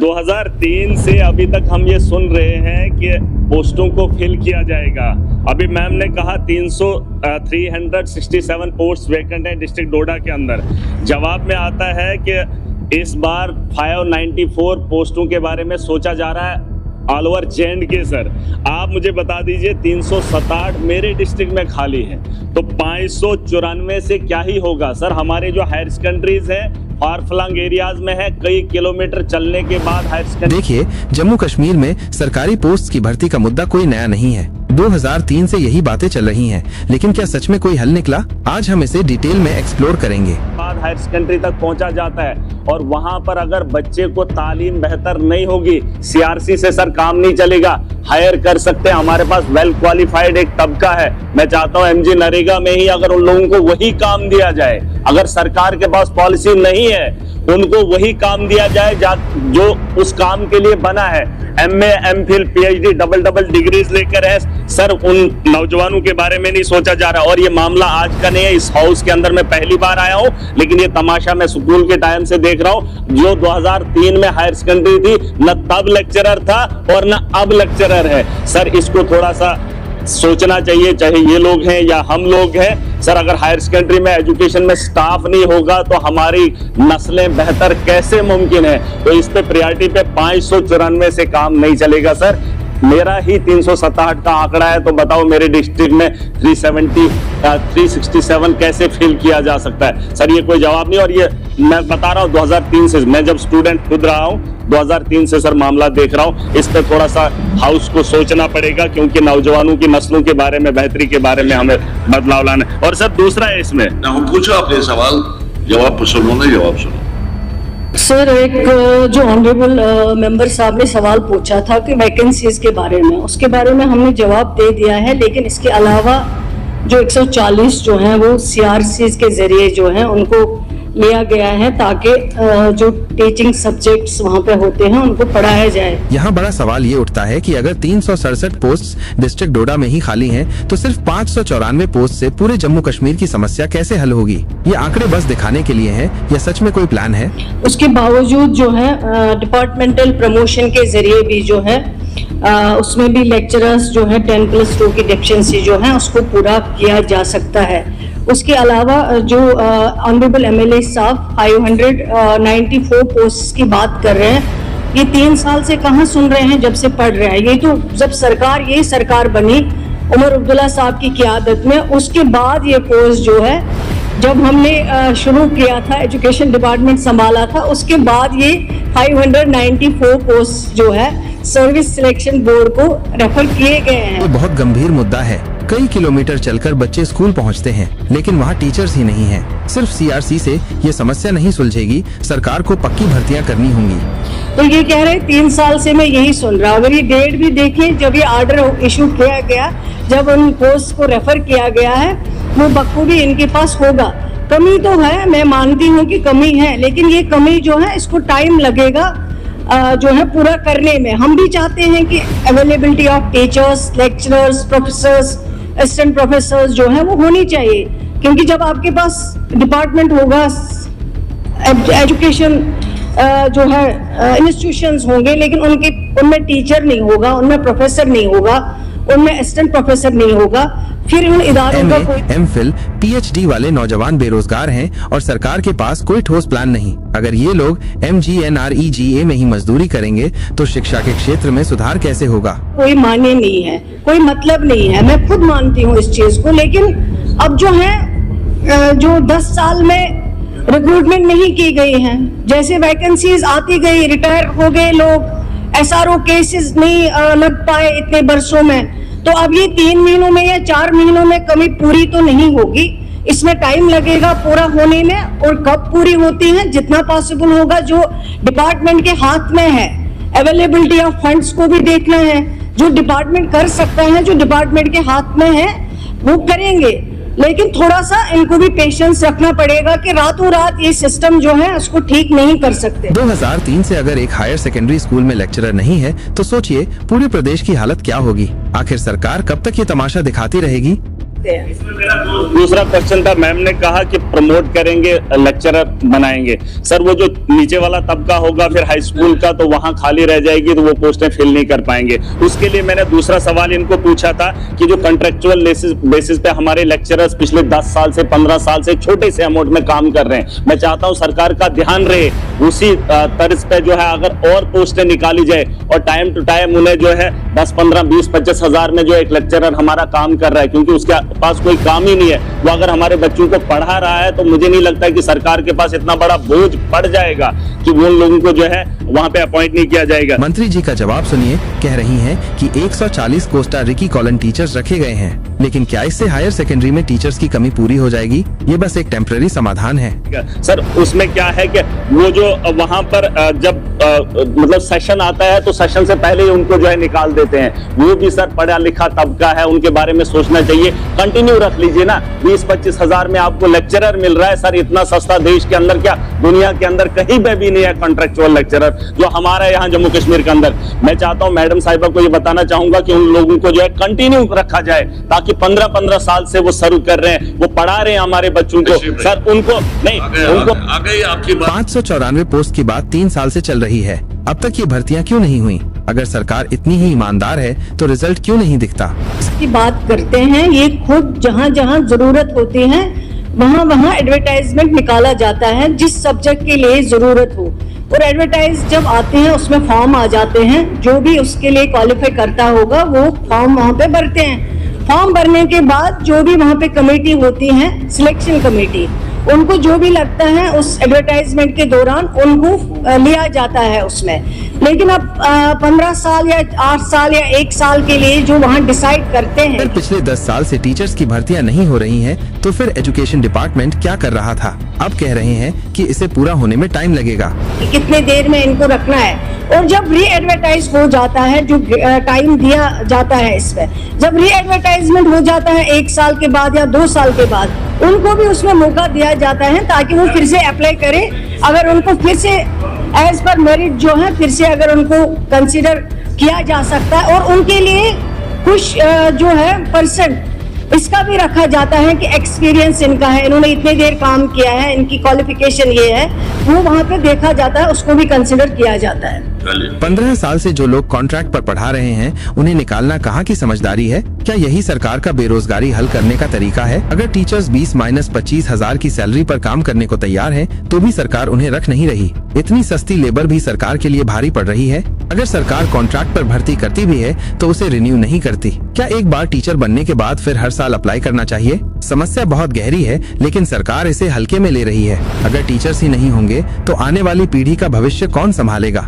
2003 से अभी तक हम ये सुन रहे हैं कि पोस्टों को फिल किया जाएगा। अभी मैम ने कहा 367 पोस्ट वैकेंट है डिस्ट्रिक्ट डोडा के अंदर। जवाब में आता है कि इस बार 594 पोस्टों के बारे में सोचा जा रहा है ऑल ओवर J&K। सर आप मुझे बता दीजिए 367 मेरे डिस्ट्रिक्ट में खाली है, तो 594 से क्या ही होगा सर। हमारे जो हायर सेकेंडरीज हैं फार फ्लंग एरियाज में है, कई किलोमीटर चलने के बाद हायर सेकेंडरी। देखिए, जम्मू कश्मीर में सरकारी पोस्ट की भर्ती का मुद्दा कोई नया नहीं है। 2003 से यही बातें चल रही हैं, लेकिन क्या सच में कोई हल निकला? आज हम इसे डिटेल में एक्सप्लोर करेंगे। बाद हायर सेकेंडरी तक पहुंचा जाता है और वहां पर अगर बच्चे को तालीम बेहतर नहीं होगी, CRC से सर काम नहीं चलेगा। हायर कर सकते हैं, हमारे पास वेल क्वालिफाइड एक तबका है। मैं चाहता हूं MG नरेगा में ही अगर उन लोगों को वही काम दिया जाए, अगर सरकार के पास पॉलिसी नहीं है उनको वही काम दिया जाए जो उस काम के लिए बना है। MA MPhil PhD double degrees लेकर है सर, उन नौजवानों के बारे में नहीं सोचा जा रहा। और ये मामला आज का नहीं है, इस हाउस के अंदर मैं पहली बार आया हूं, लेकिन ये तमाशा मैं स्कूल के टाइम से देख रहा हूं। जो 2003 में हायर सेकेंडरी थी, न तब लेक्चरर था और न अब लेक्चरर है। सर इसको थोड़ा सा सोचना चाहिए, चाहे ये लोग हैं या हम लोग हैं। सर अगर हायर सेकेंडरी में एजुकेशन में स्टाफ नहीं होगा तो हमारी नस्लें बेहतर कैसे मुमकिन है? तो इस पे प्रायोरिटी पे 594 से काम नहीं चलेगा सर। मेरा ही 367 का आंकड़ा है, तो बताओ मेरे डिस्ट्रिक्ट में 367 कैसे फिल किया जा सकता है? सर ये कोई जवाब नहीं। और ये मैं बता रहा हूँ 2003 से, मैं जब स्टूडेंट खुद रहा हूँ 2003 से सर मामला देख रहा हूँ। इस पे थोड़ा सा हाउस को सोचना पड़ेगा, क्योंकि नौजवानों की नस्लों के बारे में, बेहतरी के बारे में हमें बदलाव लाना है। और सर दूसरा है इसमें, हम पूछो आपने सवाल, जवाब सुनो ना, जवाब सुनो। सर एक जो ऑनरेबल मेंबर साहब ने सवाल पूछा था कि वैकेंसीज के बारे में, उसके बारे में हमने जवाब दे दिया है। लेकिन इसके अलावा जो 140 जो हैं वो CRCs के जरिए जो हैं उनको लिया गया है, ताकि जो टीचिंग सब्जेक्ट्स वहाँ पे होते हैं उनको पढ़ाया जाए। यहाँ बड़ा सवाल ये उठता है कि अगर 367 पोस्ट डिस्ट्रिक्ट डोडा में ही खाली हैं, तो सिर्फ 594 पोस्ट से पूरे जम्मू कश्मीर की समस्या कैसे हल होगी? ये आंकड़े बस दिखाने के लिए हैं या सच में कोई प्लान है? उसके बावजूद जो है डिपार्टमेंटल प्रमोशन के जरिए भी जो है उसमें भी लेक्चरर्स जो है 10+2 की डेफिशिएंसी जो है उसको पूरा किया जा सकता है। उसके अलावा जो ऑनरेबल MLA साहब 594 पोस्ट की बात कर रहे हैं, ये 3 साल से कहाँ सुन रहे हैं जब से पढ़ रहे हैं। ये तो जब यही सरकार बनी उमर अब्दुल्ला साहब की क़ियादत में, उसके बाद ये पोस्ट जो है, जब हमने शुरू किया था एजुकेशन डिपार्टमेंट संभाला था, उसके बाद ये 594 पोस्ट जो है सर्विस सिलेक्शन बोर्ड को रेफर किए गए हैं। तो बहुत गंभीर मुद्दा है। कई किलोमीटर चलकर बच्चे स्कूल पहुंचते हैं, लेकिन वहां टीचर्स ही नहीं हैं। सिर्फ CRC से ये समस्या नहीं सुलझेगी, सरकार को पक्की भर्तियां करनी होंगी। तो ये कह रहे 3 साल से मैं यही सुन रहा हूँ। अगर ये डेट भी देखें जब ये ऑर्डर इशू किया गया, जब उन पोस्ट को रेफर किया गया है, वो बखूबी इनके पास होगा। कमी तो है, मैं मानती हूँ कि कमी है, लेकिन ये कमी जो है इसको टाइम लगेगा जो है पूरा करने में। हम भी चाहते हैं कि availability of teachers, lecturers, professors, assistant professors जो है वो होनी चाहिए, क्योंकि जब आपके पास डिपार्टमेंट होगा, एजुकेशन जो है इंस्टीट्यूशंस होंगे, लेकिन उनमें टीचर नहीं होगा, उनमें प्रोफेसर नहीं होगा, उनमें असिस्टेंट प्रोफेसर नहीं होगा, फिर उन इदारों का कोई MPhil PhD वाले नौजवान बेरोजगार हैं और सरकार के पास कोई ठोस प्लान नहीं। अगर ये लोग MGNREGA में ही मजदूरी करेंगे तो शिक्षा के क्षेत्र में सुधार कैसे होगा? कोई मायने नहीं है, कोई मतलब नहीं है। मैं खुद मानती हूँ इस चीज को, लेकिन अब जो है जो 10 साल में रिक्रूटमेंट नहीं की गई है, जैसे वैकेंसीज आती गई, रिटायर हो गए लोग, SRO केसेस नहीं लग पाए इतने बरसों में, तो अब ये 3 महीनों में या 4 महीनों में कमी पूरी तो नहीं होगी। इसमें टाइम लगेगा पूरा होने में, और कब पूरी होती है जितना पॉसिबल होगा, जो डिपार्टमेंट के हाथ में है। अवेलेबिलिटी ऑफ फंड्स को भी देखना है, जो डिपार्टमेंट कर सकता है, जो डिपार्टमेंट के हाथ में है वो करेंगे, लेकिन थोड़ा सा इनको भी पेशेंस रखना पड़ेगा कि रातों रात ये सिस्टम जो है उसको ठीक नहीं कर सकते। 2003 से अगर एक हायर सेकेंडरी स्कूल में लेक्चरर नहीं है तो सोचिए पूरे प्रदेश की हालत क्या होगी। आखिर सरकार कब तक ये तमाशा दिखाती रहेगी? सकते हैं। दूसरा क्वेश्चन था, मैम ने कहा कि प्रमोट करेंगे, लेक्चरर बनाएंगे। सर वो जो नीचे वाला तबका होगा फिर हाई स्कूल का, तो वहां खाली रह जाएगी, तो वो पोस्टें फिल नहीं कर पाएंगे। उसके लिए मैंने दूसरा सवाल इनको पूछा था कि जो कॉन्ट्रेक्चुअल बेसिस पे हमारे लेक्चरर्स पिछले 10 साल से 15 साल से छोटे से अमाउंट में काम कर रहे हैं, मैं चाहता हूं सरकार का ध्यान रहे उसी तर्ज पे जो है अगर और पोस्टें निकाली जाए और टाइम टू टाइम उन्हें जो है 10, 15, 20, 25 हजार में जो एक लेक्चरर हमारा काम कर रहा है, क्योंकि उसके पास कोई काम ही नहीं है, वो अगर हमारे बच्चों को पढ़ा रहा है, तो मुझे नहीं लगता कि सरकार के पास इतना बड़ा बोझ पड़ जाएगा कि वो लोगों को जो है वहां पे अपॉइंट नहीं किया जाएगा। मंत्री जी का जवाब सुनिए। कह रही हैं कि 140 कोस्टा रिकी कॉलन टीचर्स रखे गए हैं, लेकिन क्या इससे हायर सेकेंडरी में टीचर्स की कमी पूरी हो जाएगी? ये बस एक टेम्पररी समाधान है। सर उसमें क्या है कि वो जो वहां पर जब मतलब सेशन आता है तो सेशन से पहले ही उनको जो है निकाल देते हैं। वो भी सर पढ़ा लिखा तबका है, उनके बारे में सोचना चाहिए। कंटिन्यू रख लीजिए ना, 20-25 हजार में आपको लेक्चरर मिल रहा है। सर इतना सस्ता देश के अंदर, क्या दुनिया के अंदर कहीं पे भी नहीं है कॉन्ट्रेक्चुअल लेक्चरर जो हमारा यहाँ जम्मू कश्मीर के अंदर। मैं चाहता हूँ मैडम साहिबा को ये बताना चाहूंगा कि उन लोगों को जो है कंटिन्यू रखा जाए, ताकि 15-15 साल से वो सर्व कर रहे हैं, वो पढ़ा रहे हैं हमारे बच्चों को। सर उनको नहीं, उनको आगे आपकी बात 594 पोस्ट की बात 3 साल से चल रही है। अब तक ये भर्तियां क्यों नहीं हुई? अगर सरकार इतनी ही ईमानदार है तो रिजल्ट क्यों नहीं दिखता? इसकी बात करते हैं, ये खुद जहाँ जहाँ जरूरत होती है वहाँ एडवर्टाइजमेंट निकाला जाता है जिस सब्जेक्ट के लिए जरूरत हो, और एडवर्टाइज जब आते हैं उसमें फॉर्म आ जाते हैं। जो भी उसके लिए क्वालिफाई करता होगा वो फॉर्म वहाँ पे भरते हैं। फॉर्म भरने के बाद जो भी वहाँ पे कमेटी होती है, सिलेक्शन कमेटी, उनको जो भी लगता है उस एडवर्टाइजमेंट के दौरान उनको लिया जाता है उसमें। लेकिन अब 15 साल या 8 साल या 1 साल के लिए जो वहाँ डिसाइड करते हैं। अगर पिछले 10 साल से टीचर्स की भर्तियां नहीं हो रही हैं, तो फिर एजुकेशन डिपार्टमेंट क्या कर रहा था? अब कह रहे हैं कि इसे पूरा होने में टाइम लगेगा। कितने देर में इनको रखना है, और जब री एडवर्टाइज हो जाता है, जो टाइम दिया जाता है इसमें, जब री एडवर्टाइजमेंट हो जाता है 1 साल के बाद या 2 साल के बाद, उनको भी उसमें मौका दिया जाता है ताकि वो फिर से अप्लाई करें। अगर उनको फिर से एज पर मेरिट जो है फिर से अगर उनको कंसीडर किया जा सकता है, और उनके लिए कुछ जो है परसेंट इसका भी रखा जाता है कि एक्सपीरियंस इनका है, इन्होंने इतने देर काम किया है, इनकी क्वालिफिकेशन ये है, वो वहाँ पे देखा जाता है, उसको भी कंसिडर किया जाता है। 15 साल से जो लोग कॉन्ट्रैक्ट पर पढ़ा रहे हैं, उन्हें निकालना कहाँ की समझदारी है? क्या यही सरकार का बेरोजगारी हल करने का तरीका है? अगर टीचर्स 20-25 हजार की सैलरी पर काम करने को तैयार हैं, तो भी सरकार उन्हें रख नहीं रही। इतनी सस्ती लेबर भी सरकार के लिए भारी पड़ रही है। अगर सरकार कॉन्ट्रैक्ट पर भर्ती करती भी है तो उसे रिन्यू नहीं करती। क्या एक बार टीचर बनने के बाद फिर हर साल अप्लाई करना चाहिए? समस्या बहुत गहरी है, लेकिन सरकार इसे हल्के में ले रही है। अगर टीचर्स ही नहीं होंगे तो आने वाली पीढ़ी का भविष्य कौन संभालेगा?